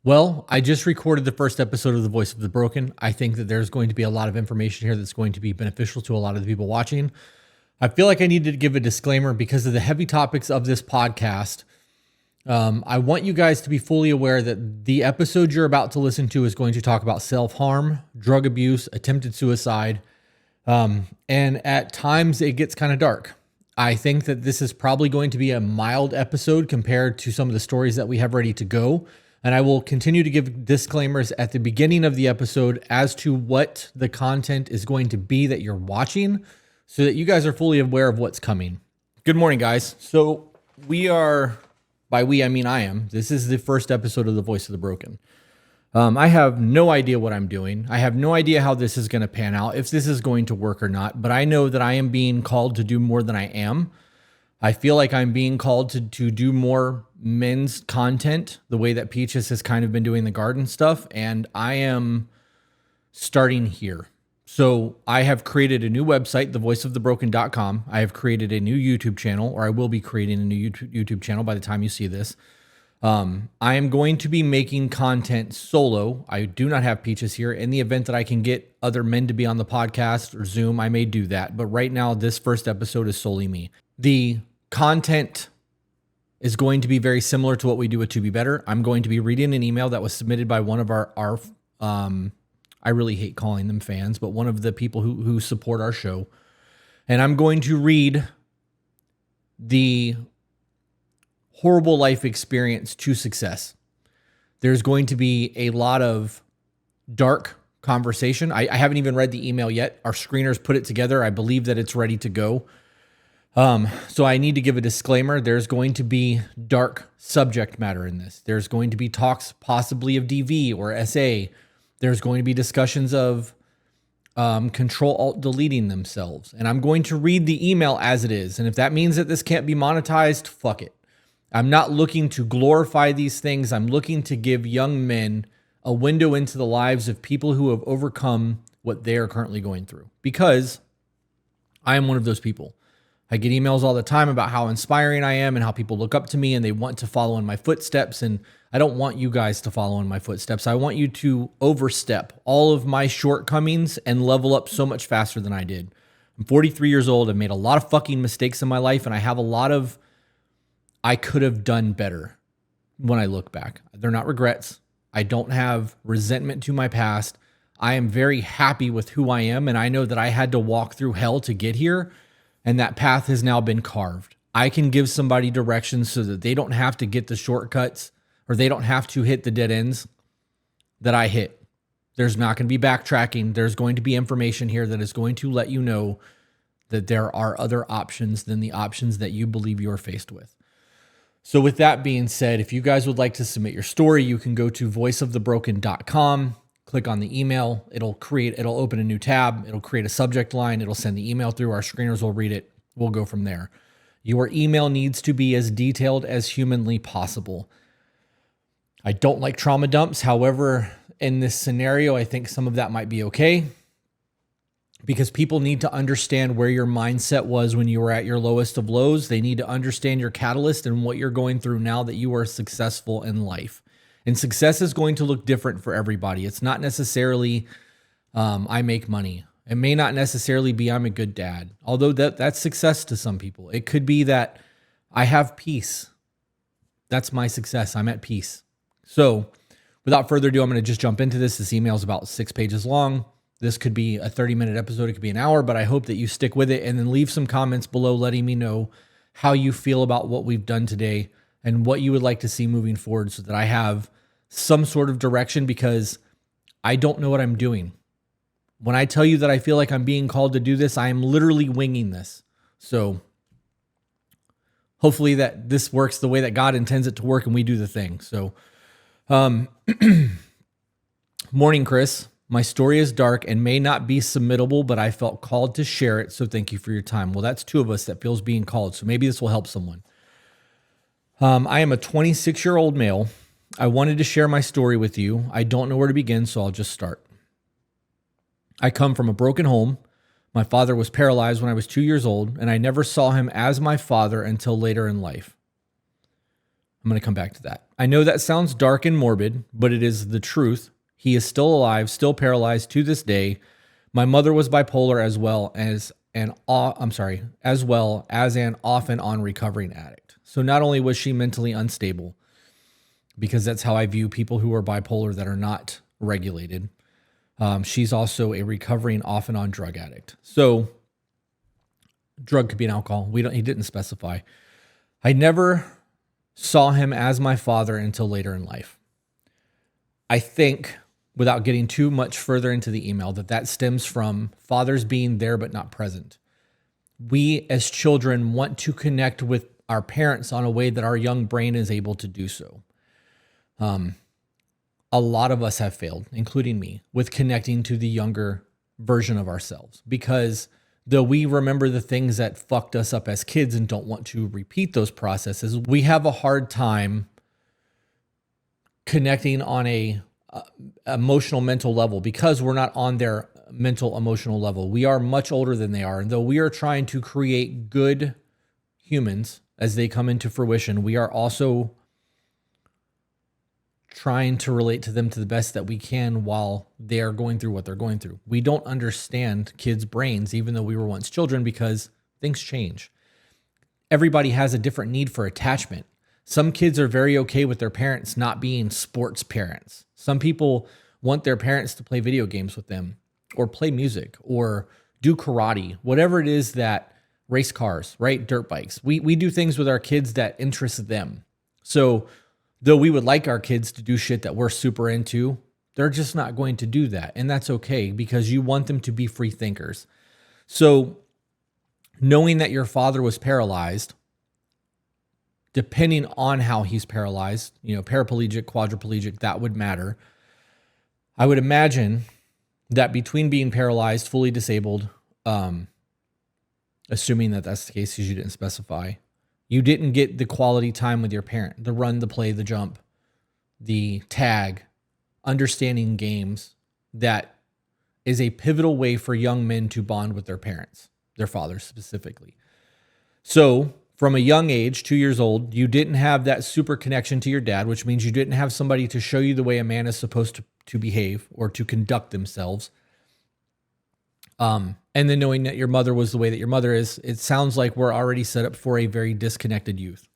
Well, I just recorded the first episode of The Voice of the Broken. I think that there's going to be a lot of information here that's going to be beneficial to a lot of the people watching. I feel like I need to give a disclaimer because of the heavy topics of this podcast. I want you guys to be fully aware that the episode you're about to listen to is going to talk about self-harm, drug abuse, attempted suicide, and at times it gets kind of dark. I think that this is probably going to be a mild episode compared to some of the stories that we have ready to go. And I will continue to give disclaimers at the beginning of the episode as to what the content is going to be that you're watching so that you guys are fully aware of what's coming. Good morning, guys. So by we, I mean I am. This is the first episode of The Voice of the Broken. I have no idea what I'm doing. I have no idea how this is going to pan out, if this is going to work or not, but I know that I am being called to do more than I am. I feel like I'm being called to do more men's content, the way that Peaches has kind of been doing the garden stuff, and I am starting here. So I have created a new website, thevoiceofthebroken.com. I have created a new YouTube channel, or I will be creating a new YouTube channel by the time you see this. I am going to be making content solo. I do not have Peaches here. In the event that I can get other men to be on the podcast or Zoom, I may do that. But right now, this first episode is solely me. The content is going to be very similar to what we do with To Be Better. I'm going to be reading an email that was submitted by one of our I really hate calling them fans, but one of the people who support our show. And I'm going to read the horrible life experience to success. There's going to be a lot of dark conversation. I haven't even read the email yet. Our screeners put it together. I believe that it's ready to go. So I need to give a disclaimer. There's going to be dark subject matter in this. There's going to be talks possibly of DV or SA. There's going to be discussions of Control-Alt-deleting themselves. And I'm going to read the email as it is. And if that means that this can't be monetized, fuck it. I'm not looking to glorify these things. I'm looking to give young men a window into the lives of people who have overcome what they are currently going through. Because I am one of those people. I get emails all the time about how inspiring I am and how people look up to me and they want to follow in my footsteps. And I don't want you guys to follow in my footsteps. I want you to overstep all of my shortcomings and level up so much faster than I did. I'm 43 years old. I've made a lot of fucking mistakes in my life and I have a lot of I could have done better when I look back. They're not regrets. I don't have resentment to my past. I am very happy with who I am and I know that I had to walk through hell to get here. And that path has now been carved. I can give somebody directions so that they don't have to get the shortcuts or they don't have to hit the dead ends that I hit. There's not going to be backtracking. There's going to be information here that is going to let you know that there are other options than the options that you believe you're faced with. So with that being said, if you guys would like to submit your story, you can go to voiceofthebroken.com. Click on the email. It'll open a new tab. It'll create a subject line. It'll send the email through. Our screeners will read it. We'll go from there. Your email needs to be as detailed as humanly possible. I don't like trauma dumps. However, in this scenario, I think some of that might be okay because people need to understand where your mindset was when you were at your lowest of lows. They need to understand your catalyst and what you're going through now that you are successful in life. And success is going to look different for everybody. It's not necessarily I make money. It may not necessarily be I'm a good dad, although that's success to some people. It could be that I have peace. That's my success. I'm at peace. So without further ado, I'm going to just jump into this. This email is about 6 pages long. This could be a 30-minute episode. It could be an hour, but I hope that you stick with it and then leave some comments below letting me know how you feel about what we've done today and what you would like to see moving forward so that I have some sort of direction because I don't know what I'm doing. When I tell you that I feel like I'm being called to do this, I am literally winging this. So hopefully that this works the way that God intends it to work and we do the thing. So, morning, Chris. My story is dark and may not be submittable, but I felt called to share it. So thank you for your time. Well, that's two of us that feels being called. So maybe this will help someone. I am a 26-year-old male. I wanted to share my story with you. I don't know where to begin, so I'll just start. I come from a broken home. My father was paralyzed when I was 2 years old, and I never saw him as my father until later in life. I'm going to come back to that. I know that sounds dark and morbid, but it is the truth. He is still alive, still paralyzed to this day. My mother was bipolar as well as an off and on recovering addict. So not only was she mentally unstable, because that's how I view people who are bipolar that are not regulated, she's also a recovering off and on drug addict. So drug could be an alcohol. He didn't specify. I never saw him as my father until later in life. I think, without getting too much further into the email, that stems from fathers being there but not present. We as children want to connect with our parents on a way that our young brain is able to do so. A lot of us have failed, including me, with connecting to the younger version of ourselves, because though we remember the things that fucked us up as kids and don't want to repeat those processes, we have a hard time connecting on a emotional, mental level because we're not on their mental, emotional level. We are much older than they are. And though we are trying to create good humans as they come into fruition, we are also trying to relate to them to the best that we can while they are going through what they're going through. We don't understand kids' brains, even though we were once children, because things change. Everybody has a different need for attachment. Some kids are very okay with their parents not being sports parents. Some people want their parents to play video games with them or play music or do karate, whatever it is that race cars, right? Dirt bikes. We do things with our kids that interest them. So though we would like our kids to do shit that we're super into, they're just not going to do that. And that's okay because you want them to be free thinkers. So knowing that your father was paralyzed, depending on how he's paralyzed, paraplegic, quadriplegic, that would matter. I would imagine that between being paralyzed, fully disabled, assuming that that's the case because you didn't specify, you didn't get the quality time with your parent, the run, the play, the jump, the tag, understanding games. That is a pivotal way for young men to bond with their parents, their fathers specifically. So from a young age, 2 years old, you didn't have that super connection to your dad, which means you didn't have somebody to show you the way a man is supposed to behave or to conduct themselves. And then knowing that your mother was the way that your mother is, it sounds like we're already set up for a very disconnected youth.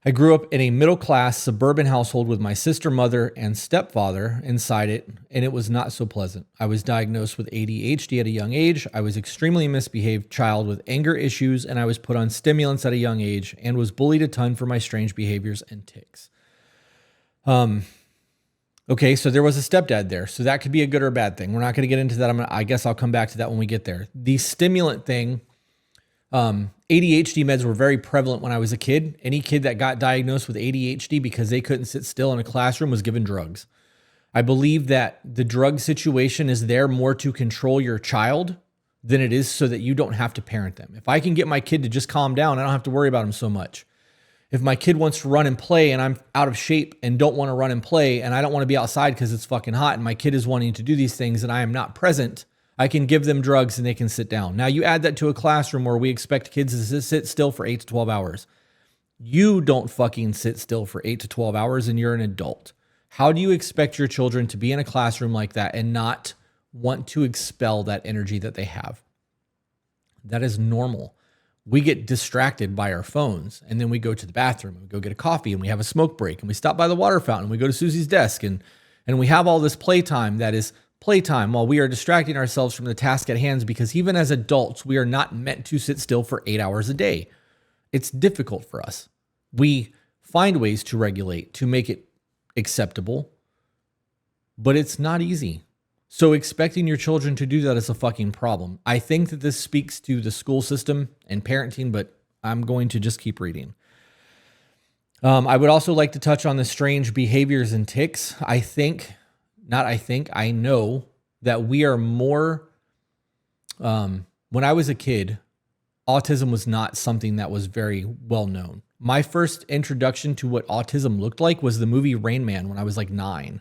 I grew up in a middle-class suburban household with my sister, mother, and stepfather inside it, and it was not so pleasant. I was diagnosed with ADHD at a young age. I was extremely misbehaved child with anger issues, and I was put on stimulants at a young age and was bullied a ton for my strange behaviors and tics. Okay, so there was a stepdad there. So that could be a good or a bad thing. We're not going to get into that. I guess I'll come back to that when we get there. The stimulant thing, ADHD meds were very prevalent when I was a kid. Any kid that got diagnosed with ADHD because they couldn't sit still in a classroom was given drugs. I believe that the drug situation is there more to control your child than it is so that you don't have to parent them. If I can get my kid to just calm down, I don't have to worry about him so much. If my kid wants to run and play and I'm out of shape and don't want to run and play and I don't want to be outside because it's fucking hot and my kid is wanting to do these things and I am not present, I can give them drugs and they can sit down. Now you add that to a classroom where we expect kids to sit still for 8 to 12 hours. You don't fucking sit still for 8 to 12 hours and you're an adult. How do you expect your children to be in a classroom like that and not want to expel that energy that they have? That is normal. We get distracted by our phones and then we go to the bathroom and we go get a coffee and we have a smoke break and we stop by the water fountain and we go to Susie's desk and we have all this playtime that is playtime while we are distracting ourselves from the task at hand, because even as adults, we are not meant to sit still for 8 hours a day. It's difficult for us. We find ways to regulate, to make it acceptable, but it's not easy. So expecting your children to do that is a fucking problem. I think that this speaks to the school system and parenting, but I'm going to just keep reading. I would also like to touch on the strange behaviors and tics. I know that we are more, when I was a kid, autism was not something that was very well known. My first introduction to what autism looked like was the movie Rain Man when I was like 9.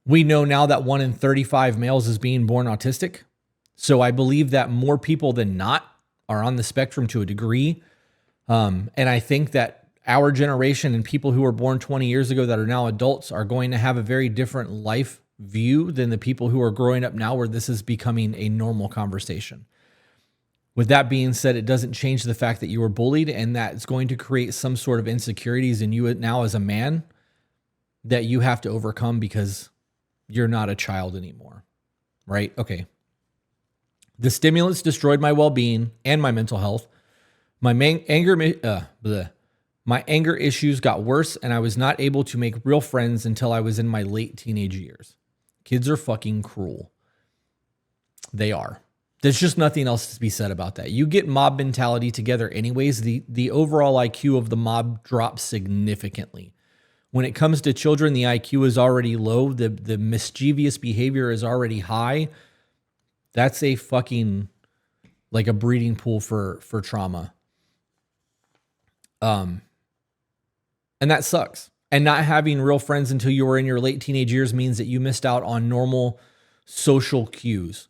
We know now that 1 in 35 males is being born autistic. So I believe that more people than not are on the spectrum to a degree. And I think that our generation and people who were born 20 years ago that are now adults are going to have a very different life view than the people who are growing up now, where this is becoming a normal conversation. With that being said, it doesn't change the fact that you were bullied, and that's going to create some sort of insecurities in you now as a man that you have to overcome because you're not a child anymore, right? Okay. The stimulants destroyed my well-being and my mental health. My anger issues got worse, and I was not able to make real friends until I was in my late teenage years. Kids are fucking cruel. They are. There's just nothing else to be said about that. You get mob mentality together anyways, the overall IQ of the mob drops significantly. When it comes to children, the IQ is already low. The mischievous behavior is already high. That's a fucking, like a breeding pool for trauma. And that sucks. And not having real friends until you were in your late teenage years means that you missed out on normal social cues.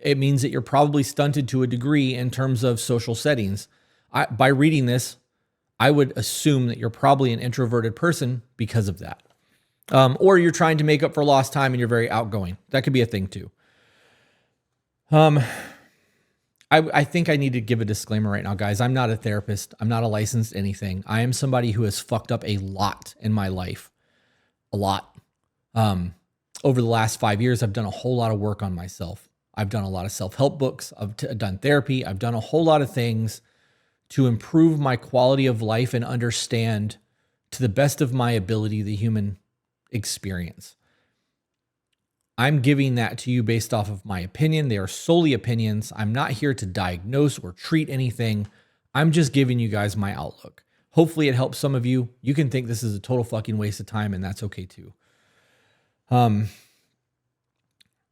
It means that you're probably stunted to a degree in terms of social settings. By reading this, I would assume that you're probably an introverted person because of that. Or you're trying to make up for lost time and you're very outgoing. That could be a thing too. I think I need to give a disclaimer right now, guys. I'm not a therapist. I'm not a licensed anything. I am somebody who has fucked up a lot in my life. A lot. Over the last 5 years, I've done a whole lot of work on myself. I've done a lot of self-help books. I've done therapy. I've done a whole lot of things to improve my quality of life and understand to the best of my ability the human experience. I'm giving that to you based off of my opinion. They are solely opinions. I'm not here to diagnose or treat anything. I'm just giving you guys my outlook. Hopefully it helps some of you. You can think this is a total fucking waste of time, and that's okay too.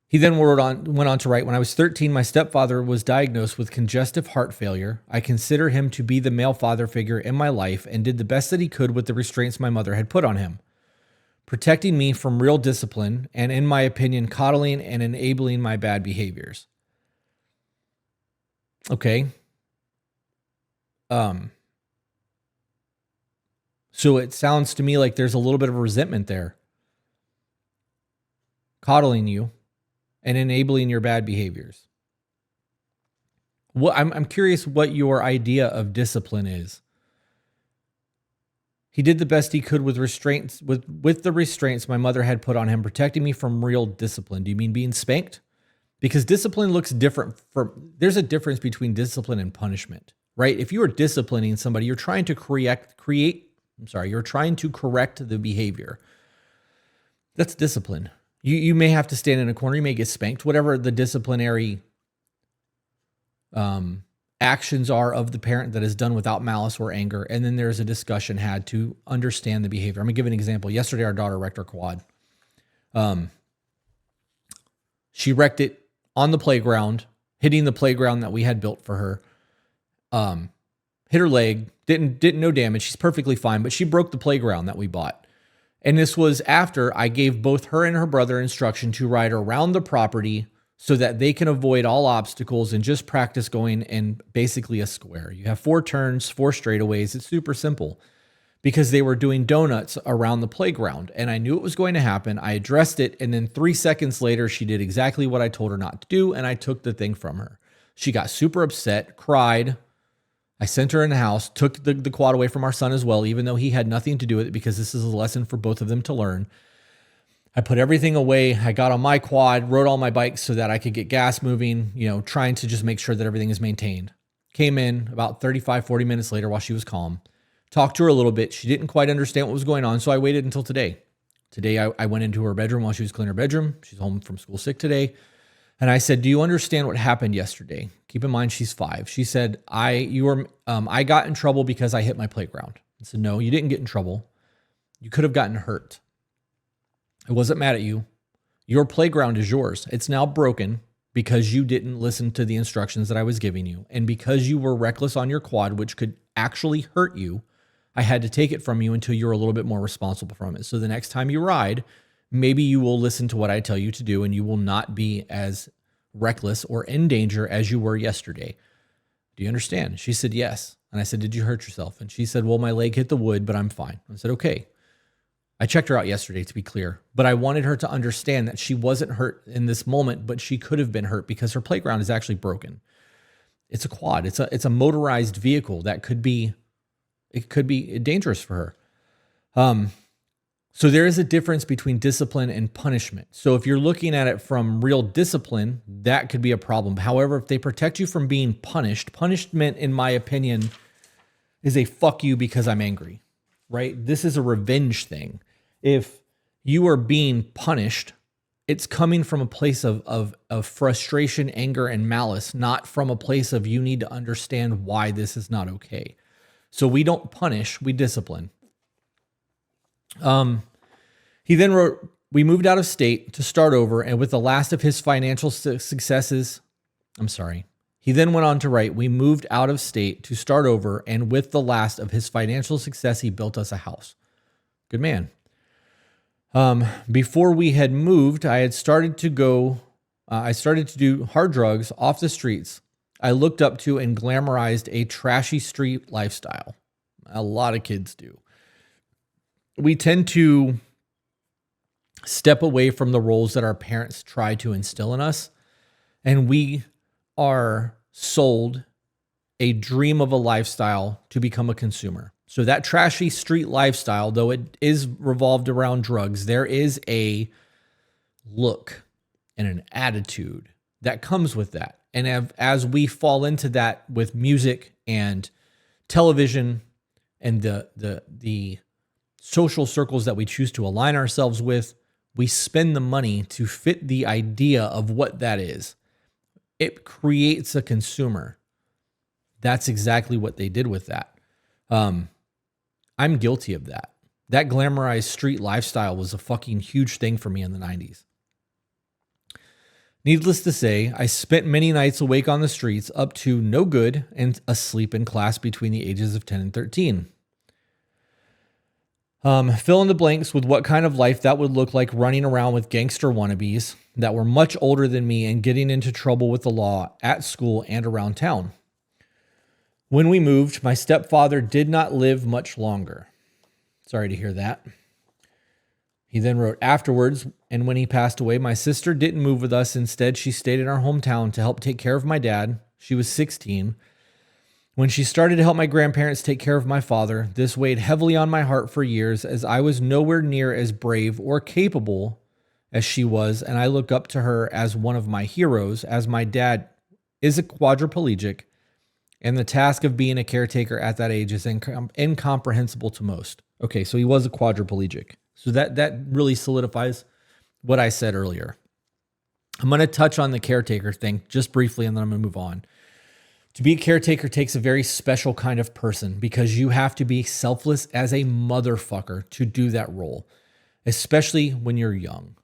He then went on to write, when I was 13, my stepfather was diagnosed with congestive heart failure. I consider him to be the male father figure in my life and did the best that he could with the restraints my mother had put on him, protecting me from real discipline and, in my opinion, coddling and enabling my bad behaviors. Okay. So it sounds to me like there's a little bit of resentment there. Coddling you and enabling your bad behaviors. I'm curious what your idea of discipline is. He did the best he could with restraints, with the restraints my mother had put on him, protecting me from real discipline. Do you mean being spanked? Because discipline looks different. There's a difference between discipline and punishment, right? If you are disciplining somebody, you're trying to you're trying to correct the behavior. That's discipline. You may have to stand in a corner. You may get spanked, whatever the disciplinary actions are of the parent that is done without malice or anger. And then there's a discussion had to understand the behavior. I'm going to give an example. Yesterday, our daughter wrecked her quad. She wrecked it on the playground, hitting the playground that we had built for her. Hit her leg, didn't no damage. She's perfectly fine, but she broke the playground that we bought. And this was after I gave both her and her brother instruction to ride around the property so that they can avoid all obstacles and just practice going in basically a square. You have 4 turns, 4 straightaways. It's super simple because they were doing donuts around the playground. And I knew it was going to happen. I addressed it. And then 3 seconds later, she did exactly what I told her not to do. And I took the thing from her. She got super upset, cried. I sent her in the house, took the quad away from our son as well, even though he had nothing to do with it because this is a lesson for both of them to learn. I put everything away. I got on my quad, rode all my bikes so that I could get gas moving, trying to just make sure that everything is maintained. Came in about 35, 40 minutes later while she was calm. Talked to her a little bit. She didn't quite understand what was going on, so I waited until today. Today, I went into her bedroom while she was cleaning her bedroom. She's home from school sick today. And I said, do you understand what happened yesterday? Keep in mind, she's 5. She said, I got in trouble because I hit my playground. I said, no, you didn't get in trouble. You could have gotten hurt. I wasn't mad at you. Your playground is yours. It's now broken because you didn't listen to the instructions that I was giving you. And because you were reckless on your quad, which could actually hurt you, I had to take it from you until you were a little bit more responsible from it. So the next time you ride, maybe you will listen to what I tell you to do and you will not be as reckless or in danger as you were yesterday. Do you understand? She said, yes. And I said, did you hurt yourself? And she said, well, my leg hit the wood, but I'm fine. I said, okay. I checked her out yesterday, to be clear, but I wanted her to understand that she wasn't hurt in this moment, but she could have been hurt because her playground is actually broken. It's a quad. It's a motorized vehicle that could be dangerous for her. So there is a difference between discipline and punishment. So if you're looking at it from real discipline, that could be a problem. However, if they protect you from being punished, punishment, in my opinion, is a fuck you because I'm angry, right? This is a revenge thing. If you are being punished, it's coming from a place of frustration, anger, and malice, not from a place of you need to understand why this is not okay. So we don't punish, we discipline. He then wrote, we moved out of state to start over, and with the last of his financial successes, he then went on to write, we moved out of state to start over, and with the last of his financial success, he built us a house. Good man. Before we had moved, I started to do hard drugs off the streets. I looked up to and glamorized a trashy street lifestyle. A lot of kids do. We tend to step away from the roles that our parents try to instill in us, and we are sold a dream of a lifestyle to become a consumer. So that trashy street lifestyle, though it is revolved around drugs, there is a look and an attitude that comes with that. And as we fall into that with music and television and the social circles that we choose to align ourselves with, we spend the money to fit the idea of what that is. It creates a consumer. That's exactly what they did with that. I'm guilty of that. That glamorized street lifestyle was a fucking huge thing for me in the 90s. Needless to say, I spent many nights awake on the streets, up to no good and asleep in class between the ages of 10 and 13. Fill in the blanks with what kind of life that would look like running around with gangster wannabes that were much older than me and getting into trouble with the law at school and around town. When we moved, my stepfather did not live much longer. Sorry to hear that. He then wrote, afterwards, and when he passed away, my sister didn't move with us. Instead, she stayed in our hometown to help take care of my dad. She was 16. When she started to help my grandparents take care of my father, this weighed heavily on my heart for years, as I was nowhere near as brave or capable as she was, and I look up to her as one of my heroes, as my dad is a quadriplegic, and the task of being a caretaker at that age is incomprehensible to most. Okay, so he was a quadriplegic. So that really solidifies what I said earlier. I'm going to touch on the caretaker thing just briefly, and then I'm going to move on. To be a caretaker takes a very special kind of person, because you have to be selfless as a motherfucker to do that role, especially when you're young.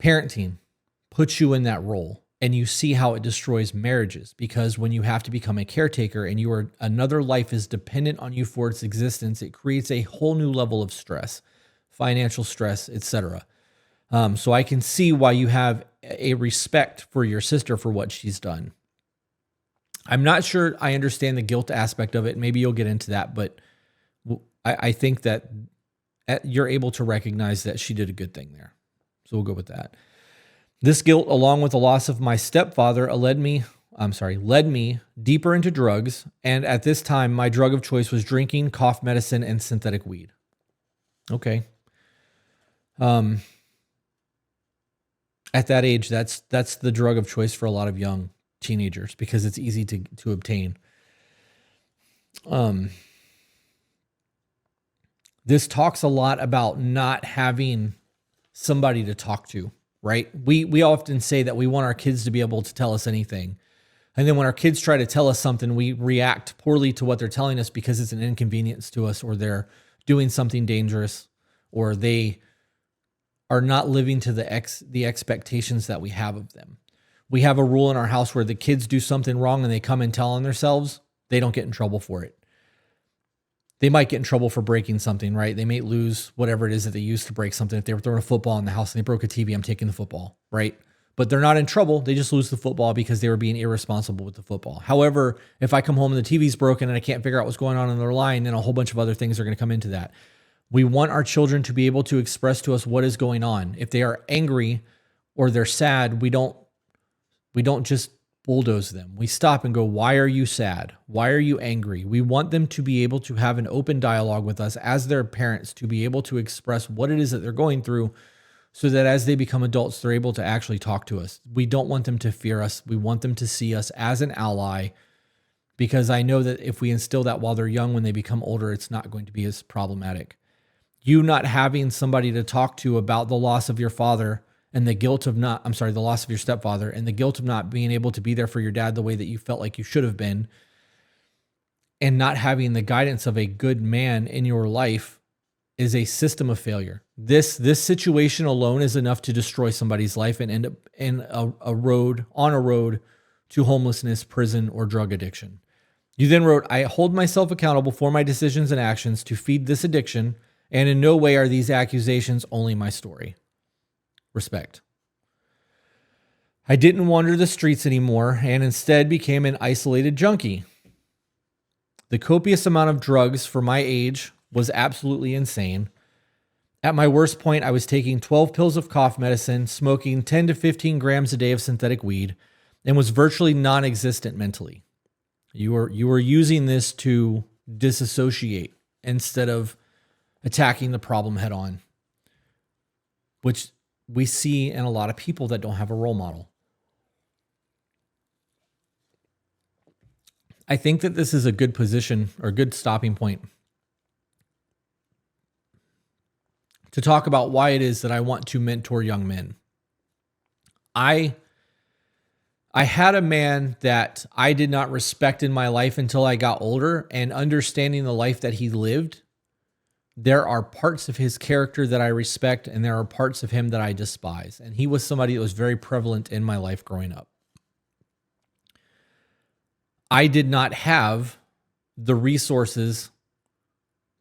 Parenting puts you in that role, and you see how it destroys marriages, because when you have to become a caretaker and another life is dependent on you for its existence, it creates a whole new level of stress, financial stress, etc. So I can see why you have a respect for your sister for what she's done. I'm not sure I understand the guilt aspect of it. Maybe you'll get into that, but I think that you're able to recognize that she did a good thing there. So we'll go with that. This guilt, along with the loss of my stepfather, led me deeper into drugs. And at this time, my drug of choice was drinking, cough medicine, and synthetic weed. Okay. At that age, that's the drug of choice for a lot of young teenagers, because it's easy to obtain. This talks a lot about not having somebody to talk to. Right? We often say that we want our kids to be able to tell us anything. And then when our kids try to tell us something, we react poorly to what they're telling us because it's an inconvenience to us, or they're doing something dangerous, or they are not living to the expectations that we have of them. We have a rule in our house where the kids do something wrong and they come and tell on themselves, they don't get in trouble for it. They might get in trouble for breaking something, right? They may lose whatever it is that they used to break something. If they were throwing a football in the house and they broke a TV, I'm taking the football, right? but they're not in trouble. They just lose the football because they were being irresponsible with the football. However, if I come home and the TV's broken and I can't figure out what's going on in their line, then a whole bunch of other things are going to come into that. We want our children to be able to express to us what is going on. If they are angry or they're sad, we don't just bulldoze them. We stop and go, why are you sad? Why are you angry? We want them to be able to have an open dialogue with us as their parents, to be able to express what it is that they're going through, so that as they become adults, they're able to actually talk to us. We don't want them to fear us. We want them to see us as an ally, because I know that if we instill that while they're young, when they become older, it's not going to be as problematic. You not having somebody to talk to about the loss of your father and the loss of your stepfather and the guilt of not being able to be there for your dad the way that you felt like you should have been, and not having the guidance of a good man in your life, is a system of failure. This situation alone is enough to destroy somebody's life and end up in a road to homelessness, prison, or drug addiction. You then wrote, I hold myself accountable for my decisions and actions to feed this addiction, and in no way are these accusations only my story. Respect. I didn't wander the streets anymore and instead became an isolated junkie. The copious amount of drugs for my age was absolutely insane. At my worst point, I was taking 12 pills of cough medicine, smoking 10 to 15 grams a day of synthetic weed, and was virtually non-existent mentally. You were using this to disassociate instead of attacking the problem head on, which we see in a lot of people that don't have a role model. I think that this is a good position or good stopping point to talk about why it is that I want to mentor young men. I had a man that I did not respect in my life until I got older, and understanding the life that he lived, there are parts of his character that I respect, and there are parts of him that I despise. And he was somebody that was very prevalent in my life growing up. I did not have the resources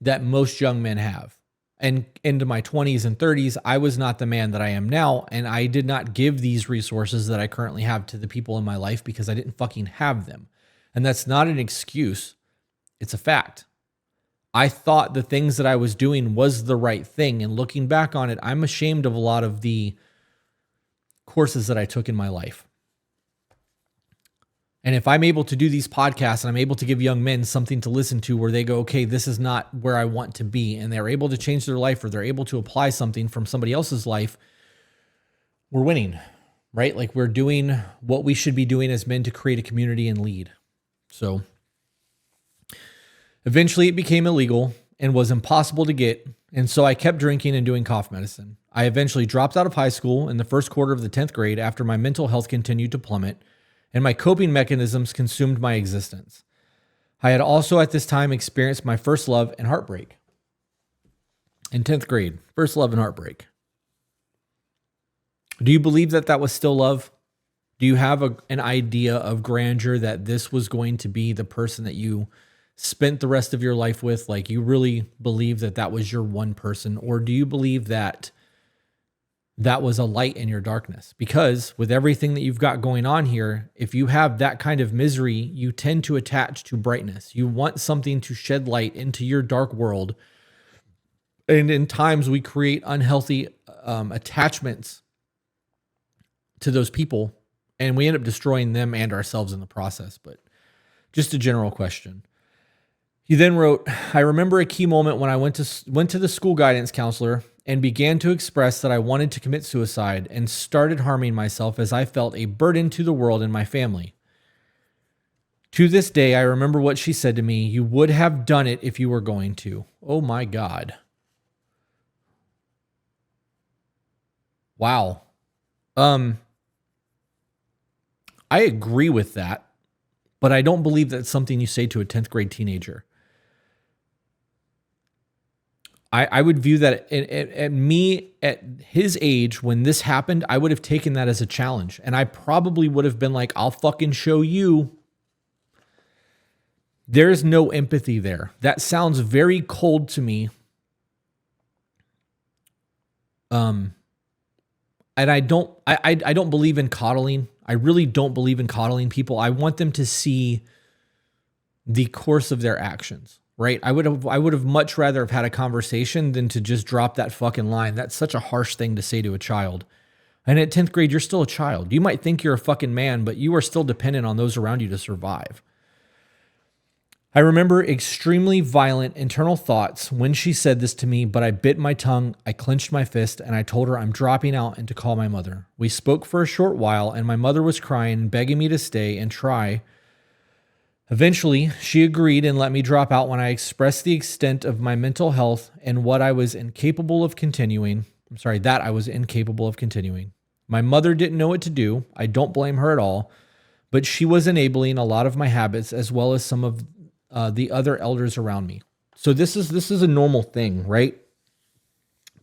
that most young men have. And into my 20s and 30s, I was not the man that I am now, and I did not give these resources that I currently have to the people in my life because I didn't fucking have them. And that's not an excuse. It's a fact. I thought the things that I was doing was the right thing. And looking back on it, I'm ashamed of a lot of the courses that I took in my life. And if I'm able to do these podcasts and I'm able to give young men something to listen to where they go, okay, this is not where I want to be, and they're able to change their life, or they're able to apply something from somebody else's life, we're winning, right? Like, we're doing what we should be doing as men to create a community and lead. So eventually it became illegal and was impossible to get. And so I kept drinking and doing cough medicine. I eventually dropped out of high school in the first quarter of the 10th grade after my mental health continued to plummet and my coping mechanisms consumed my existence. I had also at this time experienced my first love and heartbreak. In 10th grade, first love and heartbreak. Do you believe that that was still love? Do you have an idea of grandeur that this was going to be the person that you spent the rest of your life with? Like, you really believe that that was your one person? Or do you believe that that was a light in your darkness? Because with everything that you've got going on here, if you have that kind of misery, you tend to attach to brightness. You want something to shed light into your dark world. And in times we create unhealthy attachments to those people, and we end up destroying them and ourselves in the process. But just a general question. He then wrote, I remember a key moment when I went to the school guidance counselor and began to express that I wanted to commit suicide and started harming myself as I felt a burden to the world and my family. To this day, I remember what she said to me, you would have done it if you were going to. Oh my God. Wow. I agree with that, but I don't believe that's something you say to a 10th grade teenager. I would view that at his age, when this happened, I would have taken that as a challenge. And I probably would have been like, I'll fucking show you. There's no empathy there. That sounds very cold to me. and I don't believe in coddling. I really don't believe in coddling people. I want them to see the course of their actions, right? I would have much rather have had a conversation than to just drop that fucking line. That's such a harsh thing to say to a child. And at 10th grade, you're still a child. You might think you're a fucking man, but you are still dependent on those around you to survive. I remember extremely violent internal thoughts when she said this to me, but I bit my tongue, I clenched my fist, and I told her I'm dropping out and to call my mother. We spoke for a short while, and my mother was crying and begging me to stay and try. Eventually, she agreed and let me drop out when I expressed the extent of my mental health and what I was incapable of continuing. That I was incapable of continuing. My mother didn't know what to do. I don't blame her at all, but she was enabling a lot of my habits as well as some of the other elders around me. So this is a normal thing, right?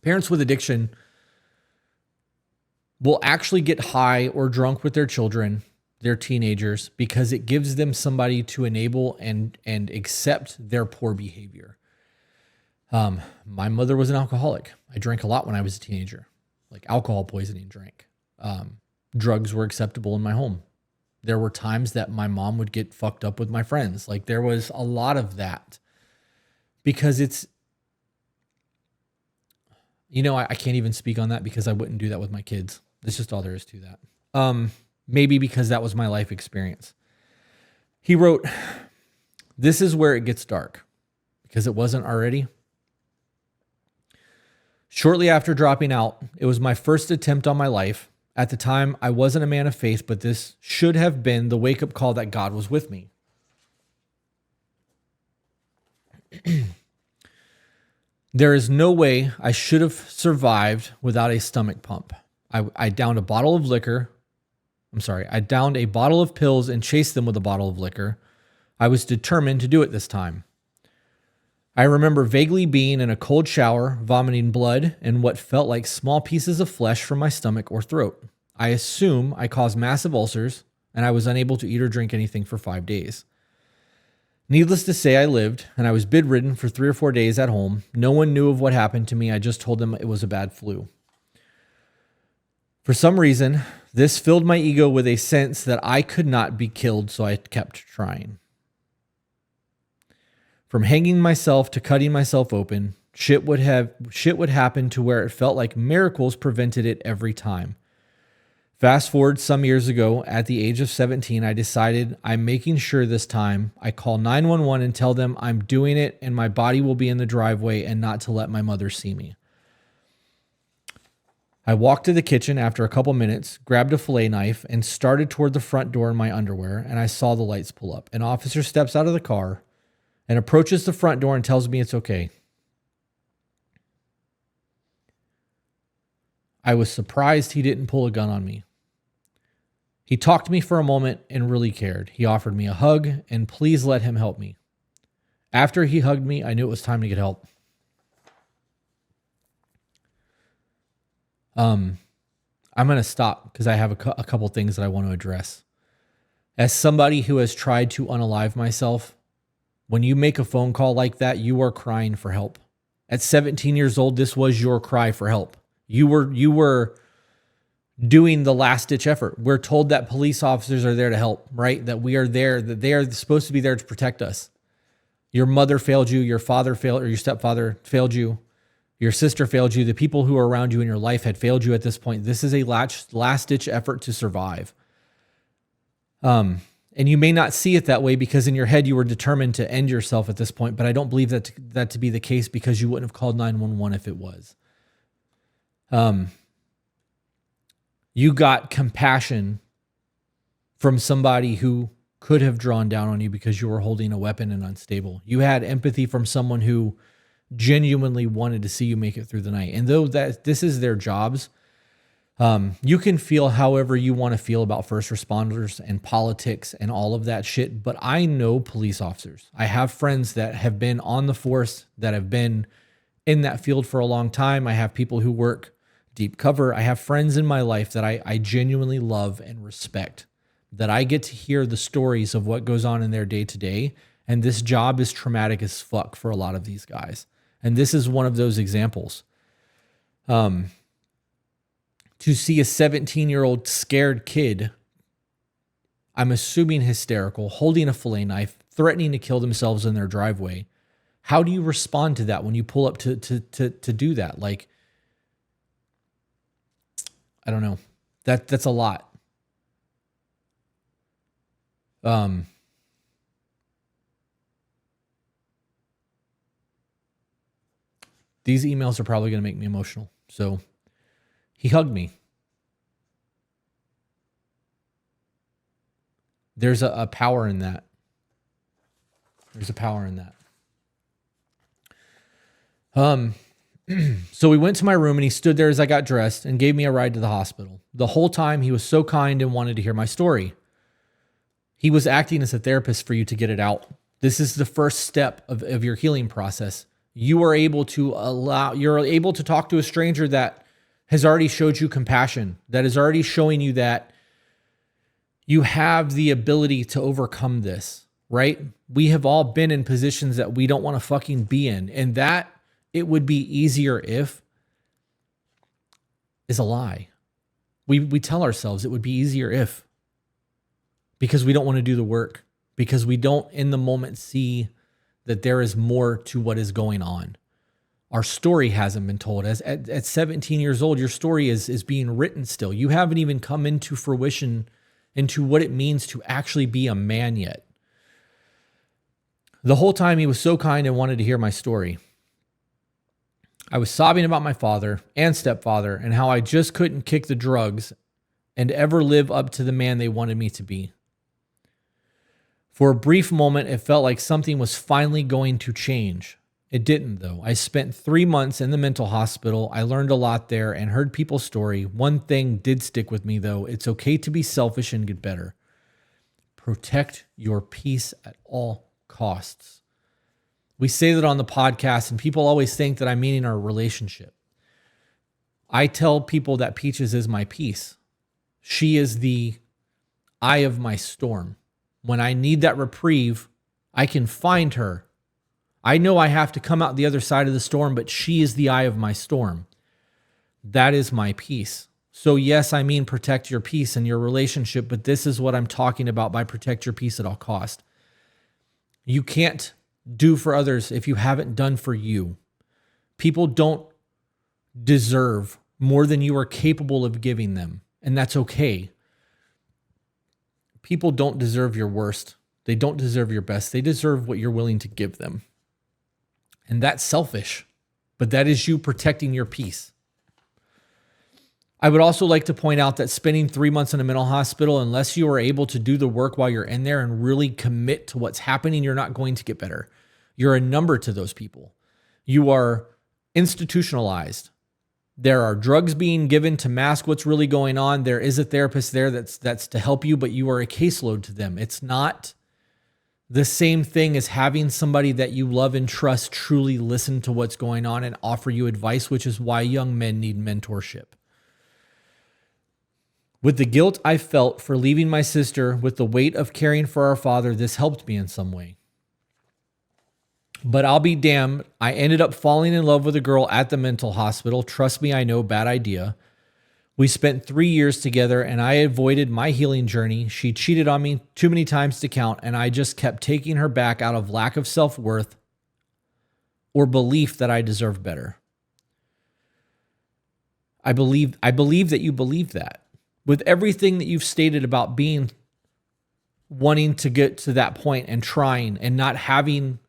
Parents with addiction will actually get high or drunk with their children, their teenagers, because it gives them somebody to enable and accept their poor behavior. My mother was an alcoholic. I drank a lot when I was a teenager, like alcohol poisoning drink. Drugs were acceptable in my home. There were times that my mom would get fucked up with my friends. Like there was a lot of that because it's, I can't even speak on that because I wouldn't do that with my kids. That's just all there is to that. Maybe because that was my life experience. He wrote, "This is where it gets dark," because it wasn't already. Shortly after dropping out, it was my first attempt on my life. At the time, I wasn't a man of faith, but this should have been the wake-up call that God was with me. There is no way I should have survived without a stomach pump. I downed a bottle of liquor. I downed a bottle of pills and chased them with a bottle of liquor. I was determined to do it this time. I remember vaguely being in a cold shower, vomiting blood and what felt like small pieces of flesh from my stomach or throat. I assume I caused massive ulcers, and I was unable to eat or drink anything for 5 days. Needless to say, I lived, and I was bedridden for 3 or 4 days at home. No one knew of what happened to me. I just told them it was a bad flu. For some reason, this filled my ego with a sense that I could not be killed, so I kept trying. From hanging myself to cutting myself open, shit would happen to where it felt like miracles prevented it every time. Fast forward some years ago, at the age of 17, I decided I'm making sure this time I call 911 and tell them I'm doing it and my body will be in the driveway and not to let my mother see me. I walked to the kitchen after a couple minutes, grabbed a fillet knife, and started toward the front door in my underwear, and I saw the lights pull up. An officer steps out of the car and approaches the front door and tells me it's okay. I was surprised he didn't pull a gun on me. He talked to me for a moment and really cared. He offered me a hug and please let him help me. After he hugged me, I knew it was time to get help. I'm going to stop because I have a couple things that I want to address. As somebody who has tried to unalive myself, when you make a phone call like that, you are crying for help. At 17 years old, this was your cry for help. You were doing the last ditch effort. We're told that police officers are there to help, right? That we are there, that they are supposed to be there to protect us. Your mother failed you, your father failed, or your stepfather failed you, your sister failed you, the people who are around you in your life had failed you at this point. This is a last ditch effort to survive. And you may not see it that way because in your head you were determined to end yourself at this point, but I don't believe that to be the case because you wouldn't have called 911 if it was. You got compassion from somebody who could have drawn down on you because you were holding a weapon and unstable. You had empathy from someone who genuinely wanted to see you make it through the night. And though this is their jobs, you can feel however you want to feel about first responders and politics and all of that shit. But I know police officers. I have friends that have been on the force, that have been in that field for a long time. I have people who work deep cover. I have friends in my life that I genuinely love and respect, that I get to hear the stories of what goes on in their day to day. And this job is traumatic as fuck for a lot of these guys. And this is one of those examples. To to see a 17-year-old scared kid, I'm assuming hysterical, holding a fillet knife, threatening to kill themselves in their driveway. How do you respond to that when you pull up to do that? Like, I don't know. That's a lot. These emails are probably going to make me emotional. So he hugged me. There's a power in that. There's a power in that. So we went to my room and he stood there as I got dressed and gave me a ride to the hospital. The whole time he was so kind and wanted to hear my story. He was acting as a therapist for you to get it out. This is the first step of your healing process. You're able to talk to a stranger that has already showed you compassion, that is already showing you that you have the ability to overcome this, right? We have all been in positions that we don't want to fucking be in. And that it would be easier if is a lie. We tell ourselves it would be easier if, because we don't want to do the work, because we don't in the moment see that there is more to what is going on. Our story hasn't been told. At 17 years old, your story is being written still. You haven't even come into fruition into what it means to actually be a man yet. The whole time he was so kind and wanted to hear my story. I was sobbing about my father and stepfather and how I just couldn't kick the drugs and ever live up to the man they wanted me to be. For a brief moment, it felt like something was finally going to change. It didn't, though. I spent 3 months in the mental hospital. I learned a lot there and heard people's story. One thing did stick with me, though. It's okay to be selfish and get better. Protect your peace at all costs. We say that on the podcast, and people always think that I'm meaning our relationship. I tell people that Peaches is my peace. She is the eye of my storm. When I need that reprieve, I can find her. I know I have to come out the other side of the storm, but she is the eye of my storm. That is my peace. So yes, I mean protect your peace and your relationship, but this is what I'm talking about by protect your peace at all cost. You can't do for others if you haven't done for you. People don't deserve more than you are capable of giving them, and that's okay. People don't deserve your worst. They don't deserve your best. They deserve what you're willing to give them. And that's selfish, but that is you protecting your peace. I would also like to point out that spending 3 months in a mental hospital, unless you are able to do the work while you're in there and really commit to what's happening, you're not going to get better. You're a number to those people. You are institutionalized. There are drugs being given to mask what's really going on. There is a therapist there that's to help you, but you are a caseload to them. It's not the same thing as having somebody that you love and trust truly listen to what's going on and offer you advice, which is why young men need mentorship. With the guilt I felt for leaving my sister, with the weight of caring for our father, this helped me in some way. But I'll be damned, I ended up falling in love with a girl at the mental hospital. Trust me, I know, bad idea. We spent 3 years together and I avoided my healing journey. She cheated on me too many times to count, and I just kept taking her back out of lack of self-worth or belief that I deserved better. I believe that you believe that. With everything that you've stated about wanting to get to that point and trying and not having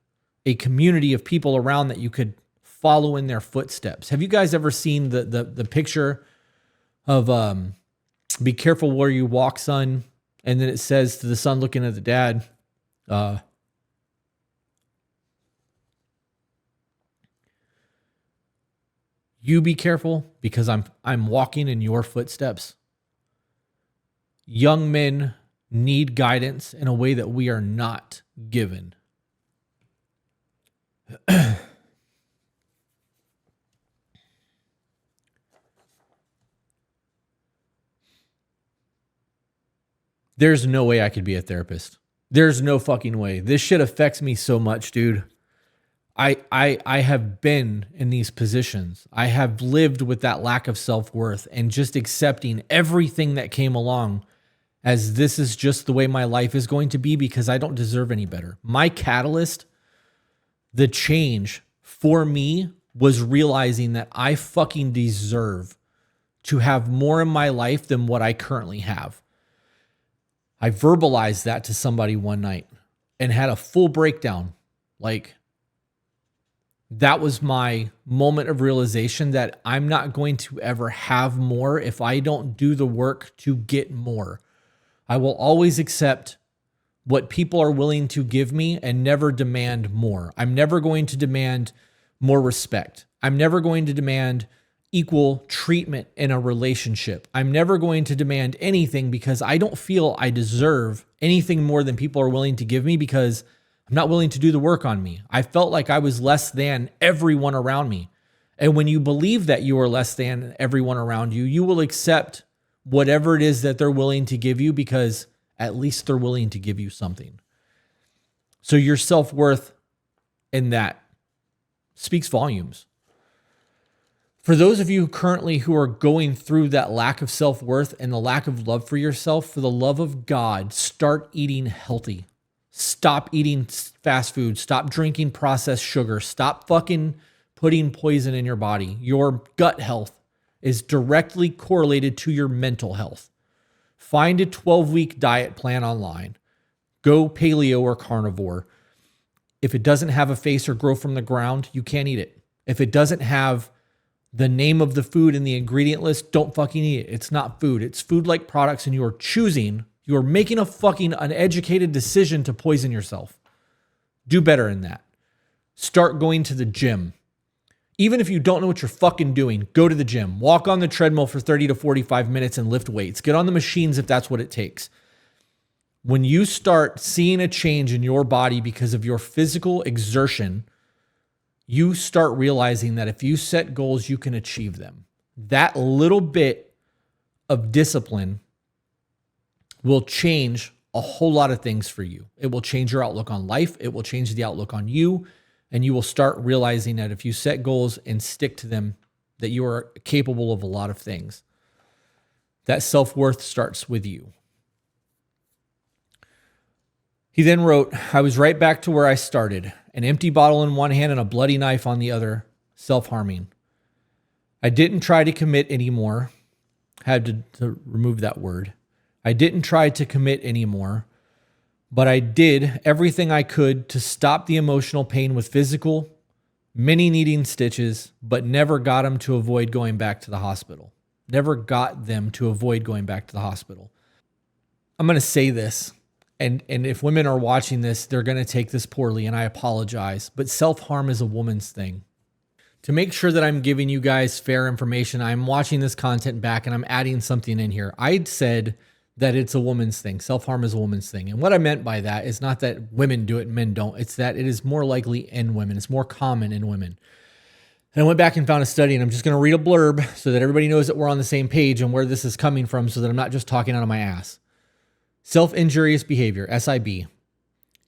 a community of people around that you could follow in their footsteps. Have you guys ever seen the picture of be careful where you walk, son? And then it says to the son looking at the dad, you be careful because I'm walking in your footsteps. Young men need guidance in a way that we are not given. There's no way I could be a therapist. There's no fucking way. This shit affects me so much, dude. I have been in these positions. I have lived with that lack of self-worth and just accepting everything that came along as this is just the way my life is going to be because I don't deserve any better. My catalyst, the change for me, was realizing that I fucking deserve to have more in my life than what I currently have. I verbalized that to somebody one night and had a full breakdown. Like, that was my moment of realization that I'm not going to ever have more if I don't do the work to get more. I will always accept what people are willing to give me and never demand more. I'm never going to demand more respect. I'm never going to demand equal treatment in a relationship. I'm never going to demand anything because I don't feel I deserve anything more than people are willing to give me because I'm not willing to do the work on me. I felt like I was less than everyone around me. And when you believe that you are less than everyone around you, you will accept whatever it is that they're willing to give you because at least they're willing to give you something. So your self-worth in that speaks volumes. For those of you currently who are going through that lack of self-worth and the lack of love for yourself, for the love of God, start eating healthy. Stop eating fast food. Stop drinking processed sugar. Stop fucking putting poison in your body. Your gut health is directly correlated to your mental health. Find a 12-week diet plan online. Go paleo or carnivore. If it doesn't have a face or grow from the ground, you can't eat it. If it doesn't have the name of the food in the ingredient list, don't fucking eat it. It's not food. It's food-like products, and you are making a fucking uneducated decision to poison yourself. Do better in that. Start going to the gym. Even if you don't know what you're fucking doing, go to the gym. Walk on the treadmill for 30 to 45 minutes and lift weights. Get on the machines if that's what it takes. When you start seeing a change in your body because of your physical exertion, you start realizing that if you set goals, you can achieve them. That little bit of discipline will change a whole lot of things for you. It will change your outlook on life. It will change the outlook on you. And you will start realizing that if you set goals and stick to them, that you are capable of a lot of things. That self-worth starts with you. He then wrote, I was right back to where I started, an empty bottle in one hand and a bloody knife on the other, self-harming. I didn't try to commit anymore. Had to remove that word. I didn't try to commit anymore, but I did everything I could to stop the emotional pain with physical, many needing stitches, but never got them to avoid going back to the hospital. Never got them to avoid going back to the hospital. I'm going to say this, and if women are watching this, they're going to take this poorly, and I apologize, but self-harm is a woman's thing. To make sure that I'm giving you guys fair information, I'm watching this content back and I'm adding something in here. I said that it's a woman's thing. Self-harm is a woman's thing. And what I meant by that is not that women do it and men don't. It's that it is more likely in women. It's more common in women. And I went back and found a study, and I'm just going to read a blurb so that everybody knows that we're on the same page and where this is coming from so that I'm not just talking out of my ass. Self-injurious behavior, SIB,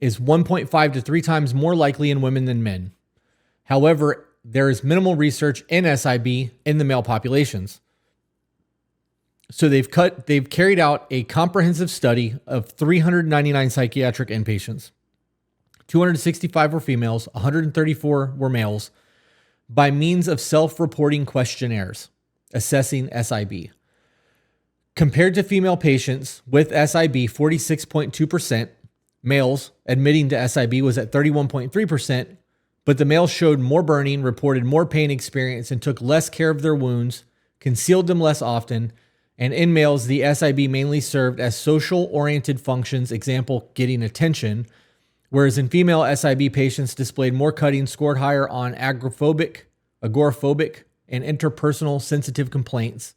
is 1.5 to 3 times more likely in women than men. However, there is minimal research in SIB in the male populations. So they've carried out a comprehensive study of 399 psychiatric inpatients. 265 were females, 134 were males, by means of self-reporting questionnaires assessing SIB. Compared to female patients with SIB, 46.2%, males admitting to SIB was at 31.3%, but the males showed more burning, reported more pain experience, and took less care of their wounds, concealed them less often. And in males, the SIB mainly served as social-oriented functions, example, getting attention, whereas in female SIB patients displayed more cutting, scored higher on agoraphobic, and interpersonal sensitive complaints,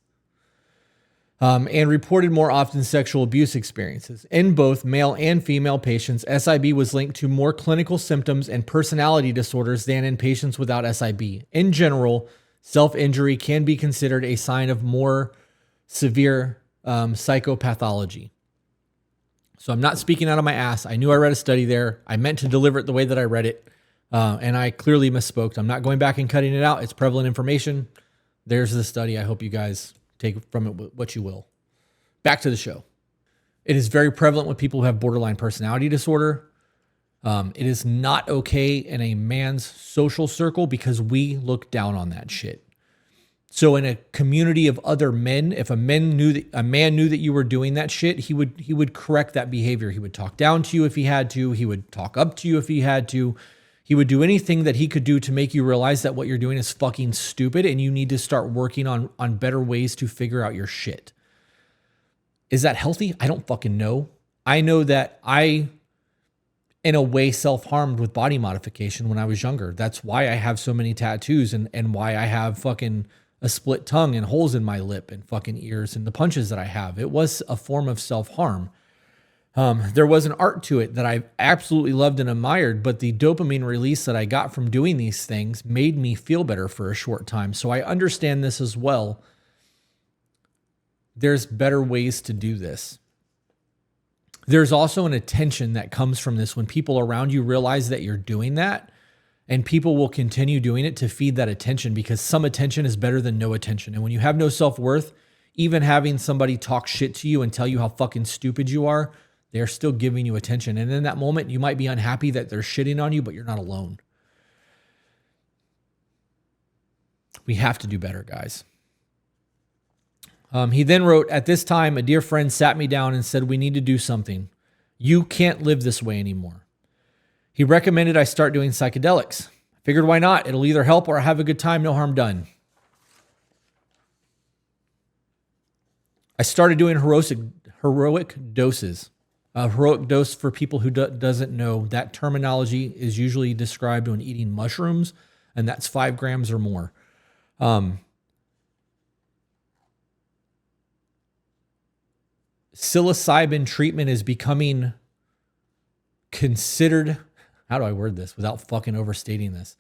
and reported more often sexual abuse experiences. In both male and female patients, SIB was linked to more clinical symptoms and personality disorders than in patients without SIB. In general, self-injury can be considered a sign of more severe psychopathology. So I'm not speaking out of my ass. I knew I read a study there. I meant to deliver it the way that I read it. And I clearly misspoke. I'm not going back and cutting it out. It's prevalent information. There's the study. I hope you guys take from it what you will. Back to the show. It is very prevalent with people who have borderline personality disorder. It is not okay in a man's social circle because we look down on that shit. So in a community of other men, if a man knew that you were doing that shit, he would correct that behavior. He would talk down to you if he had to. He would talk up to you if he had to. He would do anything that he could do to make you realize that what you're doing is fucking stupid and you need to start working on better ways to figure out your shit. Is that healthy? I don't fucking know. I know that I, in a way, self-harmed with body modification when I was younger. That's why I have so many tattoos and why I have fucking a split tongue and holes in my lip and fucking ears and the punches that I have. It was a form of self-harm. There was an art to it that I absolutely loved and admired, but the dopamine release that I got from doing these things made me feel better for a short time. So I understand this as well. There's better ways to do this. There's also an attention that comes from this when people around you realize that you're doing that, and people will continue doing it to feed that attention because some attention is better than no attention. And when you have no self-worth, even having somebody talk shit to you and tell you how fucking stupid you are, they're still giving you attention. And in that moment, you might be unhappy that they're shitting on you, but you're not alone. We have to do better, guys. He then wrote, at this time, a dear friend sat me down and said, we need to do something. You can't live this way anymore. He recommended I start doing psychedelics. I figured, why not? It'll either help or have a good time, no harm done. I started doing heroic doses. A heroic dose, for people who doesn't know, that terminology is usually described when eating mushrooms, and that's 5 grams or more. Psilocybin treatment is becoming considered, how do I word this without fucking overstating this?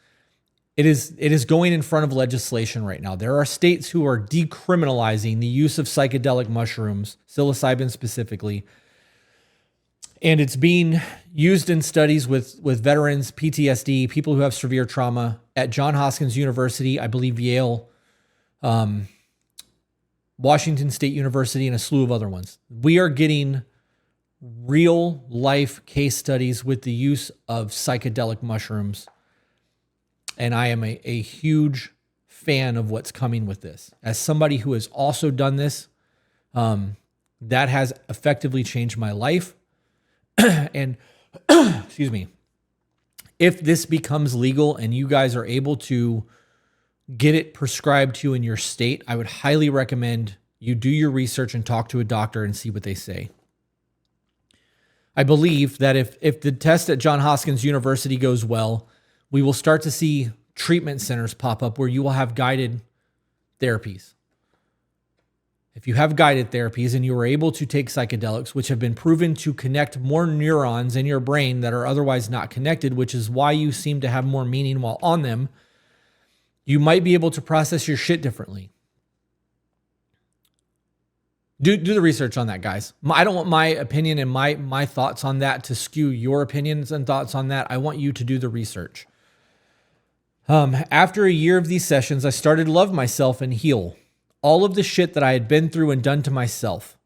It is going in front of legislation right now. There are states who are decriminalizing the use of psychedelic mushrooms, psilocybin specifically, and it's being used in studies with veterans, PTSD, people who have severe trauma at Johns Hopkins University, I believe Yale, Washington State University, and a slew of other ones. We are getting real life case studies with the use of psychedelic mushrooms. And I am a huge fan of what's coming with this. As somebody who has also done this, that has effectively changed my life. And excuse me, if this becomes legal and you guys are able to get it prescribed to you in your state, I would highly recommend you do your research and talk to a doctor and see what they say. I believe that if the test at Johns Hopkins University goes well, we will start to see treatment centers pop up where you will have guided therapies. If you have guided therapies and you are able to take psychedelics, which have been proven to connect more neurons in your brain that are otherwise not connected, which is why you seem to have more meaning while on them, you might be able to process your shit differently. Do the research on that, guys. I don't want my opinion and my thoughts on that to skew your opinions and thoughts on that. I want you to do the research. After a year of these sessions, I started to love myself and heal all of the shit that I had been through and done to myself.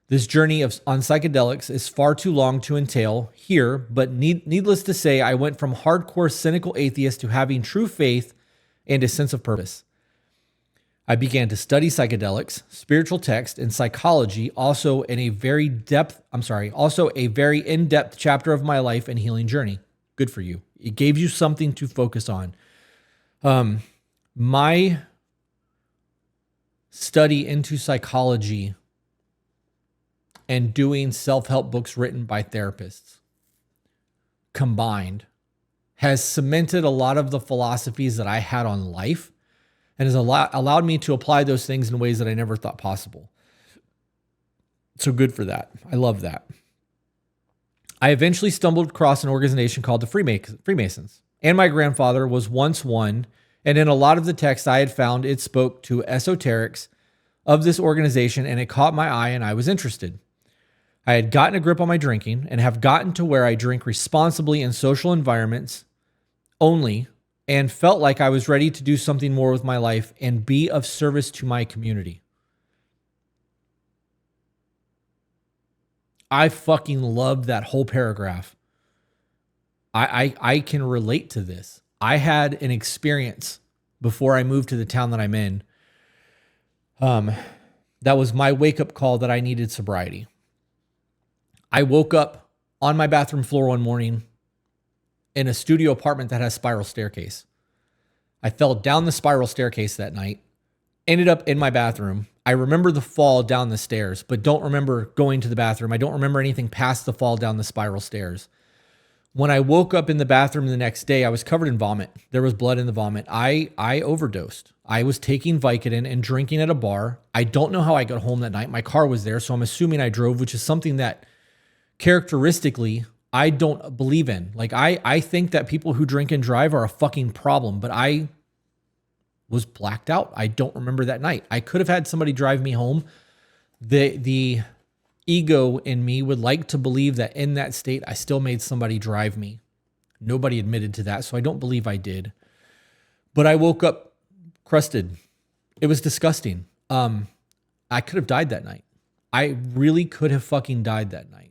This journey on psychedelics is far too long to entail here, but needless to say, I went from hardcore cynical atheist to having true faith and a sense of purpose. I began to study psychedelics, spiritual text, and psychology, also a very in-depth chapter of my life and healing journey. Good for you. It gave you something to focus on. My study into psychology and doing self-help books written by therapists combined has cemented a lot of the philosophies that I had on life and has allowed me to apply those things in ways that I never thought possible. So good for that. I love that. I eventually stumbled across an organization called the Freemasons, and my grandfather was once one, and in a lot of the text I had found, it spoke to esoterics of this organization, and it caught my eye, and I was interested. I had gotten a grip on my drinking and have gotten to where I drink responsibly in social environments, only and felt like I was ready to do something more with my life and be of service to my community. I fucking loved that whole paragraph. I can relate to this. I had an experience before I moved to the town that I'm in. That was my wake-up call that I needed sobriety. I woke up on my bathroom floor one morning in a studio apartment that has a spiral staircase. I fell down the spiral staircase that night, ended up in my bathroom. I remember the fall down the stairs, but don't remember going to the bathroom. I don't remember anything past the fall down the spiral stairs. When I woke up in the bathroom the next day, I was covered in vomit. There was blood in the vomit. I overdosed. I was taking Vicodin and drinking at a bar. I don't know how I got home that night. My car was there, so I'm assuming I drove, which is something that characteristically I don't believe in. Like I think that people who drink and drive are a fucking problem, but I was blacked out. I don't remember that night. I could have had somebody drive me home. The ego in me would like to believe that in that state, I still made somebody drive me. Nobody admitted to that, so I don't believe I did. But I woke up crusted. It was disgusting. I could have died that night. I really could have fucking died that night.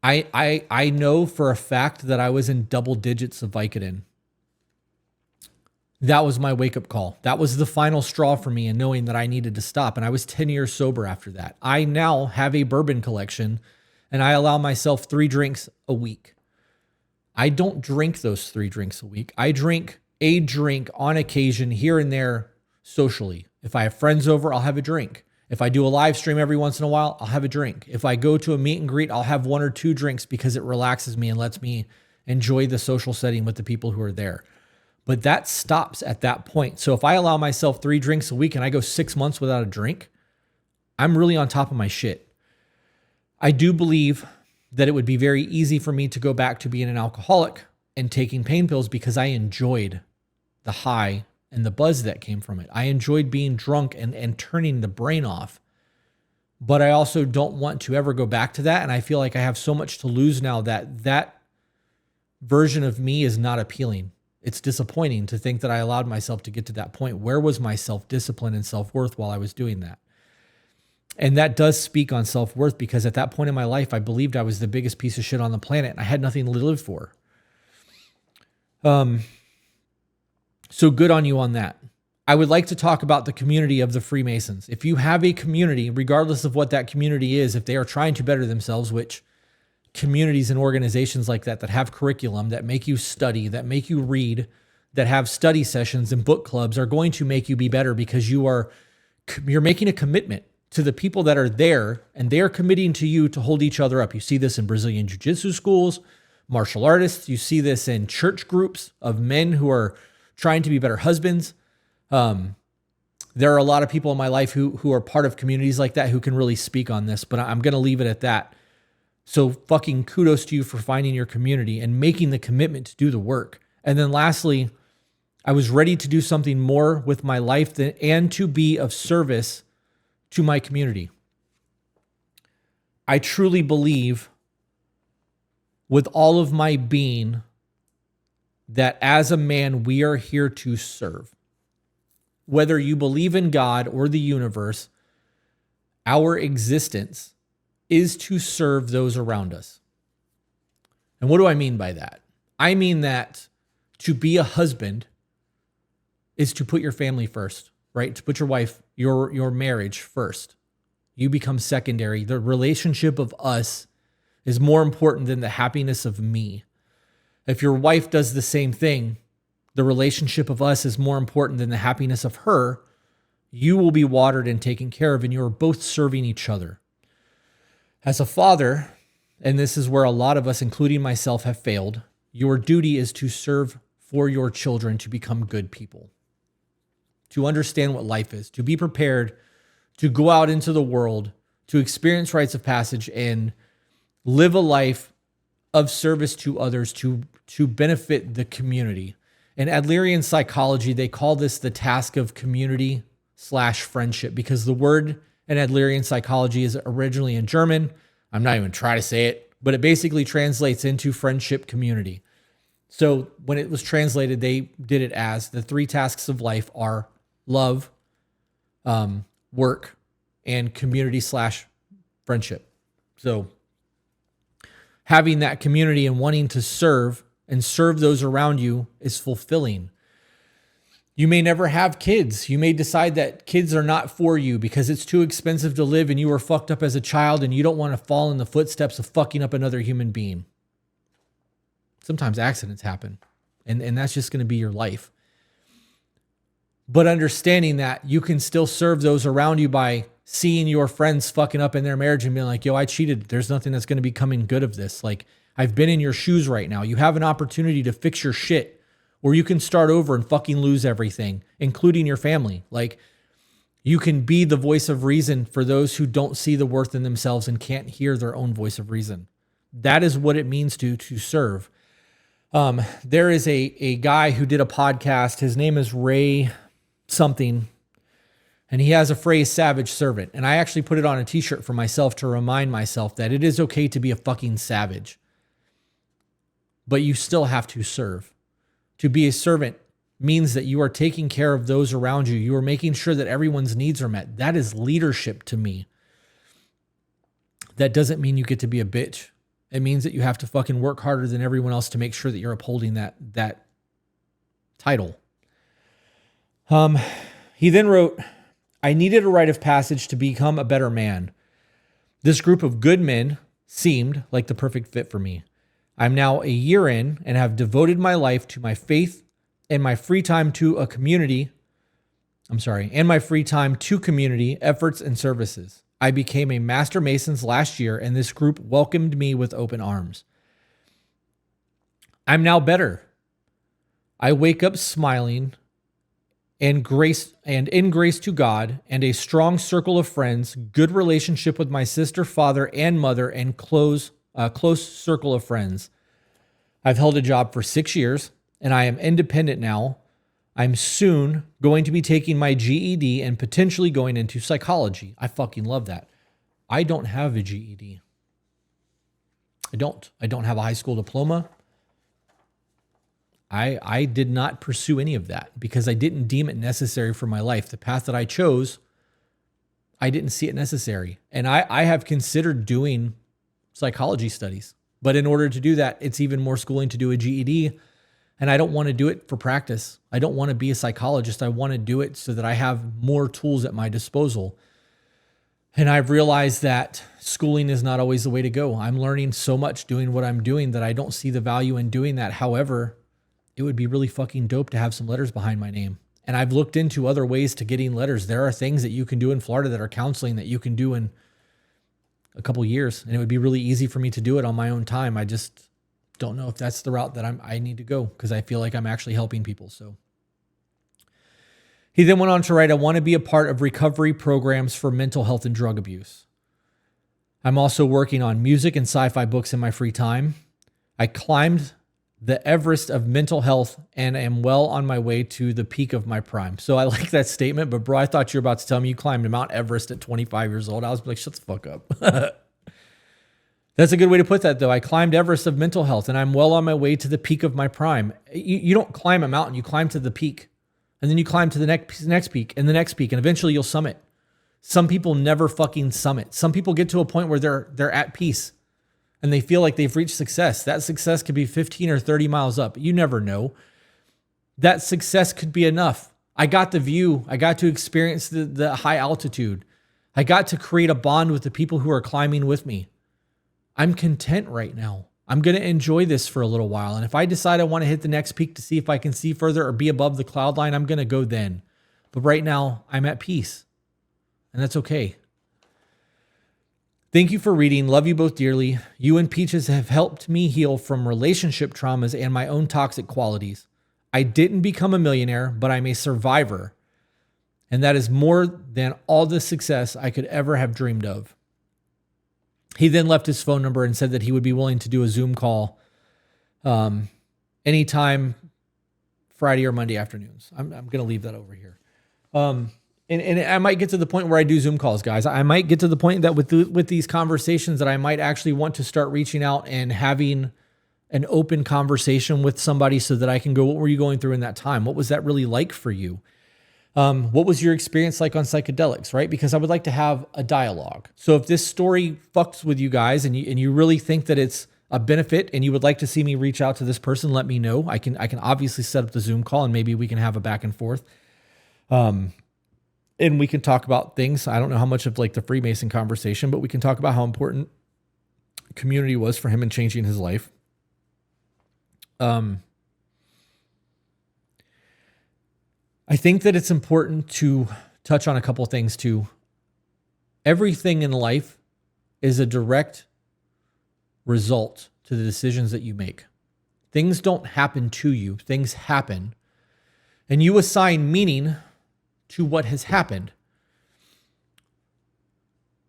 I know for a fact that I was in double digits of Vicodin. That was my wake-up call. That was the final straw for me in knowing that I needed to stop. And I was 10 years sober after that. I now have a bourbon collection and I allow myself 3 drinks a week. I don't drink those 3 drinks a week. I drink a drink on occasion here and there socially. If I have friends over, I'll have a drink. If I do a live stream every once in a while, I'll have a drink. If I go to a meet and greet, I'll have 1 or 2 drinks because it relaxes me and lets me enjoy the social setting with the people who are there. But that stops at that point. So if I allow myself 3 drinks a week and I go 6 months without a drink, I'm really on top of my shit. I do believe that it would be very easy for me to go back to being an alcoholic and taking pain pills because I enjoyed the high and the buzz that came from it. I enjoyed being drunk and turning the brain off. But I also don't want to ever go back to that. And I feel like I have so much to lose now that version of me is not appealing. It's disappointing to think that I allowed myself to get to that point. Where was my self-discipline and self-worth while I was doing that? And that does speak on self-worth because at that point in my life, I believed I was the biggest piece of shit on the planet and I had nothing to live for. So good on you on that. I would like to talk about the community of the Freemasons. If you have a community, regardless of what that community is, if they are trying to better themselves, which communities and organizations like that have curriculum, that make you study, that make you read, that have study sessions and book clubs are going to make you be better because you're making a commitment to the people that are there and they are committing to you to hold each other up. You see this in Brazilian jiu-jitsu schools, martial artists. You see this in church groups of men who are trying to be better husbands. There are a lot of people in my life who are part of communities like that who can really speak on this, but I'm going to leave it at that. So fucking kudos to you for finding your community and making the commitment to do the work. And then lastly, I was ready to do something more with my life and to be of service to my community. I truly believe with all of my being that as a man, we are here to serve. Whether you believe in God or the universe, our existence is to serve those around us. And what do I mean by that? I mean that to be a husband is to put your family first, right? To put your wife, your marriage first. You become secondary. The relationship of us is more important than the happiness of me. If your wife does the same thing, the relationship of us is more important than the happiness of her. You will be watered and taken care of, and you are both serving each other. As a father, and this is where a lot of us, including myself, have failed, your duty is to serve for your children to become good people, to understand what life is, to be prepared to go out into the world, to experience rites of passage and live a life of service to others, to benefit the community. In Adlerian psychology, they call this the task of community/friendship because the word in Adlerian psychology is originally in German. I'm not even trying to say it, but it basically translates into friendship community. So when it was translated, they did it as the 3 tasks of life are love, work, and community/friendship. So having that community and wanting to serve and serve those around you is fulfilling. You may never have kids. You may decide that kids are not for you because it's too expensive to live and you were fucked up as a child and you don't want to fall in the footsteps of fucking up another human being. Sometimes accidents happen, and that's just going to be your life. But understanding that you can still serve those around you by seeing your friends fucking up in their marriage and being like, yo, I cheated. There's nothing that's going to be coming good of this. Like, I've been in your shoes right now. You have an opportunity to fix your shit, or you can start over and fucking lose everything, including your family. Like, you can be the voice of reason for those who don't see the worth in themselves and can't hear their own voice of reason. That is what it means to serve. There is a guy who did a podcast. His name is Ray something, and he has a phrase, savage servant. And I actually put it on a t-shirt for myself to remind myself that it is okay to be a fucking savage, but you still have to serve. To be a servant means that you are taking care of those around you. You are making sure that everyone's needs are met. That is leadership to me. That doesn't mean you get to be a bitch. It means that you have to fucking work harder than everyone else to make sure that you're upholding that title. He then wrote, I needed a rite of passage to become a better man. This group of good men seemed like the perfect fit for me. I'm now a year in and have devoted my life to my faith and my free time to community efforts and services. I became a Master Masons last year, and this group welcomed me with open arms. I'm now better. I wake up smiling and in grace to God and a strong circle of friends, good relationship with my sister, father, and mother, and close circle of friends. I've held a job for 6 years, and I am independent now. I'm soon going to be taking my GED and potentially going into psychology. I fucking love that. I don't have a GED. I don't have a high school diploma. I did not pursue any of that because I didn't deem it necessary for my life. The path that I chose, I didn't see it necessary. And I have considered doing psychology studies. But in order to do that, it's even more schooling to do a GED. And I don't want to do it for practice. I don't want to be a psychologist. I want to do it so that I have more tools at my disposal. And I've realized that schooling is not always the way to go. I'm learning so much doing what I'm doing that I don't see the value in doing that. However, it would be really fucking dope to have some letters behind my name. And I've looked into other ways to getting letters. There are things that you can do in Florida that are counseling that you can do in a couple years. And it would be really easy for me to do it on my own time. I just don't know if that's the route that I need to go because I feel like I'm actually helping people. So he then went on to write, I want to be a part of recovery programs for mental health and drug abuse. I'm also working on music and sci-fi books in my free time. I climbed the Everest of mental health and am well on my way to the peak of my prime. So I like that statement, but bro, I thought you were about to tell me you climbed Mount Everest at 25 years old. I was like, shut the fuck up. That's a good way to put that, though. I climbed Everest of mental health, and I'm well on my way to the peak of my prime. You don't climb a mountain. You climb to the peak, and then you climb to the next peak, and the next peak, and eventually you'll summit. Some people never fucking summit. Some people get to a point where they're at peace, and they feel like they've reached success. That success could be 15 or 30 miles up. You never know. That success could be enough. I got the view. I got to experience the high altitude. I got to create a bond with the people who are climbing with me. I'm content right now. I'm going to enjoy this for a little while. And if I decide I want to hit the next peak to see if I can see further or be above the cloud line, I'm going to go then. But right now, I'm at peace. And that's okay. Thank you for reading. Love you both dearly. You and Peaches have helped me heal from relationship traumas and my own toxic qualities. I didn't become a millionaire, but I'm a survivor. And that is more than all the success I could ever have dreamed of. He then left his phone number and said that he would be willing to do a Zoom call anytime Friday or Monday afternoons. I'm going to leave that over here. And I might get to the point where I do Zoom calls, guys. I might get to the point that with these conversations that I might actually want to start reaching out and having an open conversation with somebody so that I can go, what were you going through in that time? What was that really like for you? What was your experience like on psychedelics, right? Because I would like to have a dialogue. So if this story fucks with you guys and you really think that it's a benefit and you would like to see me reach out to this person, let me know. I can obviously set up the Zoom call and maybe we can have a back and forth. And we can talk about things. I don't know how much of like the Freemason conversation, but we can talk about how important community was for him in changing his life. I think that it's important to touch on a couple things too. Everything in life is a direct result to the decisions that you make. Things don't happen to you, things happen. And you assign meaning to what has happened.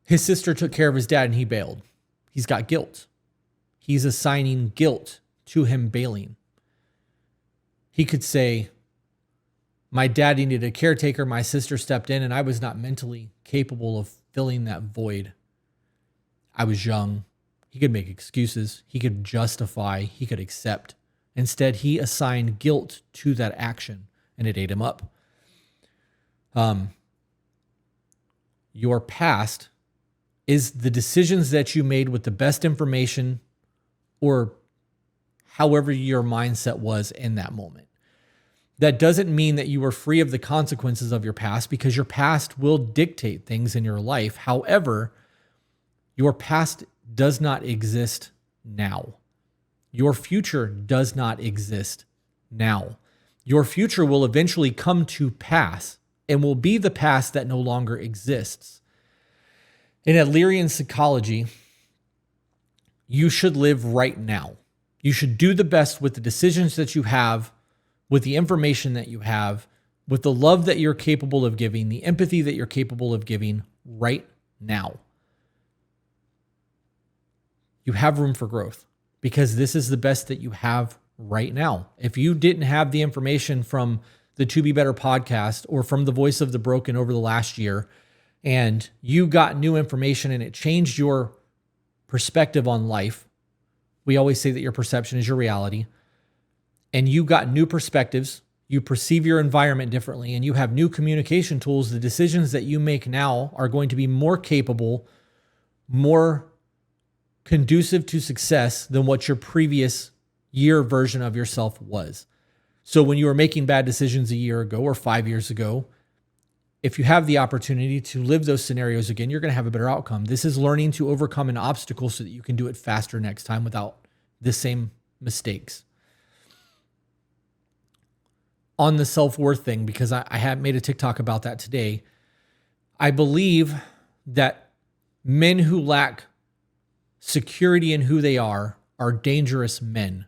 His sister took care of his dad and he bailed. He's got guilt. He's assigning guilt to him bailing. He could say, my dad needed a caretaker, my sister stepped in, and I was not mentally capable of filling that void. I was young. He could make excuses. He could justify. He could accept. Instead, he assigned guilt to that action, and it ate him up. Your past is the decisions that you made with the best information or however your mindset was in that moment. That doesn't mean that you are free of the consequences of your past, because your past will dictate things in your life. However, your past does not exist now. Your future does not exist now. Your future will eventually come to pass and will be the past that no longer exists. In Adlerian psychology, you should live right now. You should do the best with the decisions that you have, with the information that you have, with the love that you're capable of giving, the empathy that you're capable of giving right now. You have room for growth because this is the best that you have right now. If you didn't have the information from the To Be Better podcast or from the Voice of the Broken over the last year, and you got new information and it changed your perspective on life, we always say that your perception is your reality, and you got new perspectives, you perceive your environment differently, and you have new communication tools, the decisions that you make now are going to be more capable, more conducive to success than what your previous year version of yourself was. So when you were making bad decisions a year ago or 5 years ago, if you have the opportunity to live those scenarios again, you're going to have a better outcome. This is learning to overcome an obstacle so that you can do it faster next time without the same mistakes. On the self-worth thing, because I had made a TikTok about that today, I believe that men who lack security in who they are dangerous men.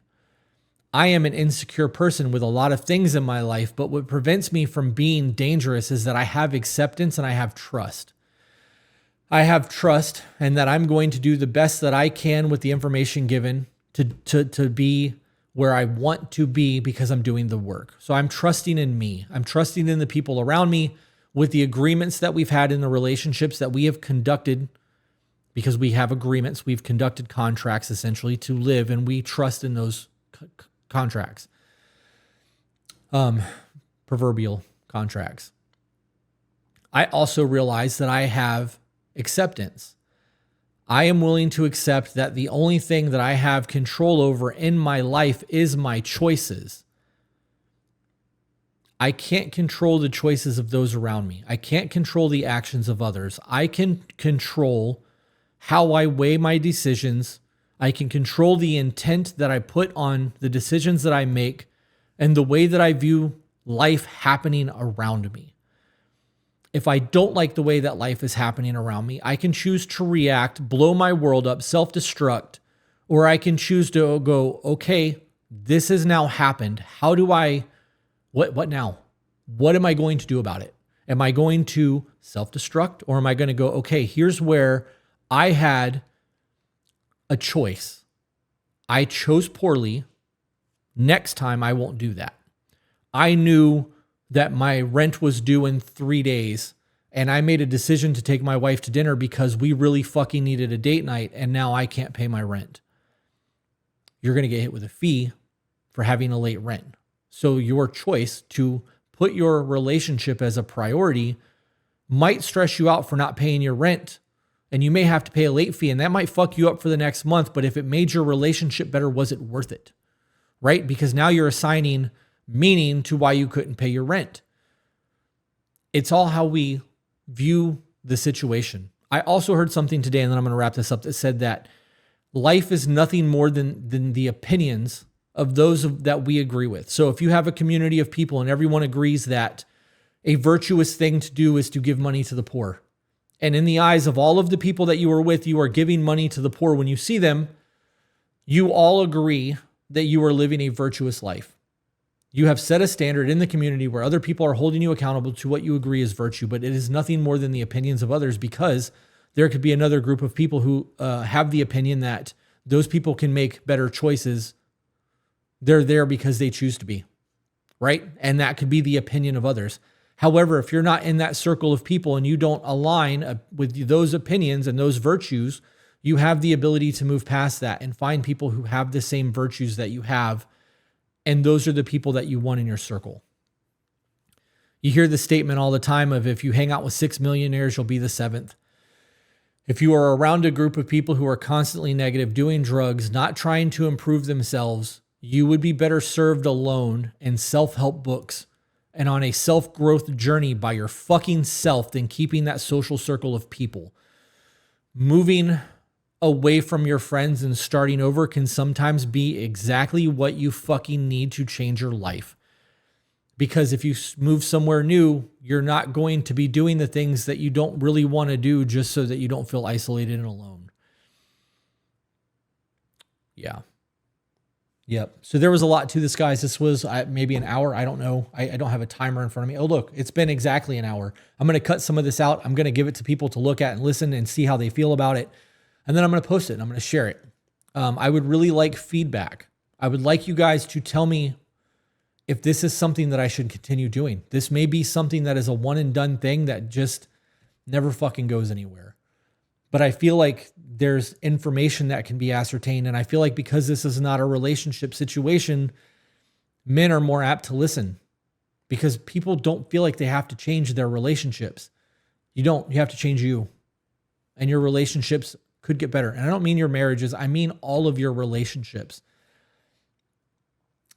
I am an insecure person with a lot of things in my life, but what prevents me from being dangerous is that I have acceptance and I have trust. I have trust and that I'm going to do the best that I can with the information given to be where I want to be because I'm doing the work. So I'm trusting in me. I'm trusting in the people around me with the agreements that we've had in the relationships that we have conducted, because we have agreements. We've conducted contracts essentially to live, and we trust in those contracts. Proverbial contracts. I also realize that I have acceptance. I am willing to accept that the only thing that I have control over in my life is my choices. I can't control the choices of those around me. I can't control the actions of others. I can control how I weigh my decisions. I can control the intent that I put on the decisions that I make and the way that I view life happening around me. If I don't like the way that life is happening around me, I can choose to react, blow my world up, self-destruct, or I can choose to go, okay, this has now happened. How do what now? What am I going to do about it? Am I going to self-destruct, or am I going to go, okay, here's where I had a choice. I chose poorly. Next time I won't do that. I knew that my rent was due in 3 days, and I made a decision to take my wife to dinner because we really fucking needed a date night, and now I can't pay my rent. you're going to get hit with a fee for having a late rent. So your choice to put your relationship as a priority might stress you out for not paying your rent, and you may have to pay a late fee, and that might fuck you up for the next month. But if it made your relationship better, was it worth it? Right? Because now you're assigning meaning to why you couldn't pay your rent. It's all how we view the situation. I also heard something today, and then I'm going to wrap this up, that said that life is nothing more than the opinions of those that we agree with. So if you have a community of people and everyone agrees that a virtuous thing to do is to give money to the poor, and in the eyes of all of the people that you are with, you are giving money to the poor when you see them, you all agree that you are living a virtuous life. You have set a standard in the community where other people are holding you accountable to what you agree is virtue, but it is nothing more than the opinions of others, because there could be another group of people who have the opinion that those people can make better choices. They're there because they choose to be, right? And that could be the opinion of others. However, if you're not in that circle of people and you don't align with those opinions and those virtues, you have the ability to move past that and find people who have the same virtues that you have. And those are the people that you want in your circle. You hear the statement all the time of, if you hang out with 6 millionaires, you'll be the 7th. If you are around a group of people who are constantly negative, doing drugs, not trying to improve themselves, you would be better served alone in self-help books and on a self-growth journey by your fucking self than keeping that social circle of people. Moving away from your friends and starting over can sometimes be exactly what you fucking need to change your life. Because if you move somewhere new, you're not going to be doing the things that you don't really want to do just so that you don't feel isolated and alone. Yeah. Yep. So there was a lot to this, guys. This was maybe an hour. I don't know. I don't have a timer in front of me. Oh, look, it's been exactly an hour. I'm going to cut some of this out. I'm going to give it to people to look at and listen and see how they feel about it. And then I'm going to post it and I'm going to share it. I would really like feedback. I would like you guys to tell me if this is something that I should continue doing. This may be something that is a one and done thing that just never fucking goes anywhere. But I feel like there's information that can be ascertained. And I feel like because this is not a relationship situation, men are more apt to listen because people don't feel like they have to change their relationships. You don't. You have to change you. And your relationships could get better. And I don't mean your marriages. I mean all of your relationships.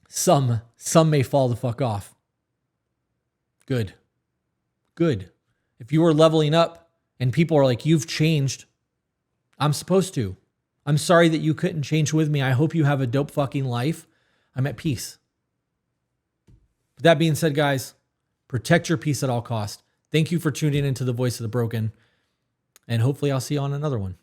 Some may fall the fuck off. Good. If you are leveling up and people are like, you've changed, I'm supposed to. I'm sorry that you couldn't change with me. I hope you have a dope fucking life. I'm at peace. But that being said, guys, protect your peace at all costs. Thank you for tuning into the Voice of the Broken. And hopefully I'll see you on another one.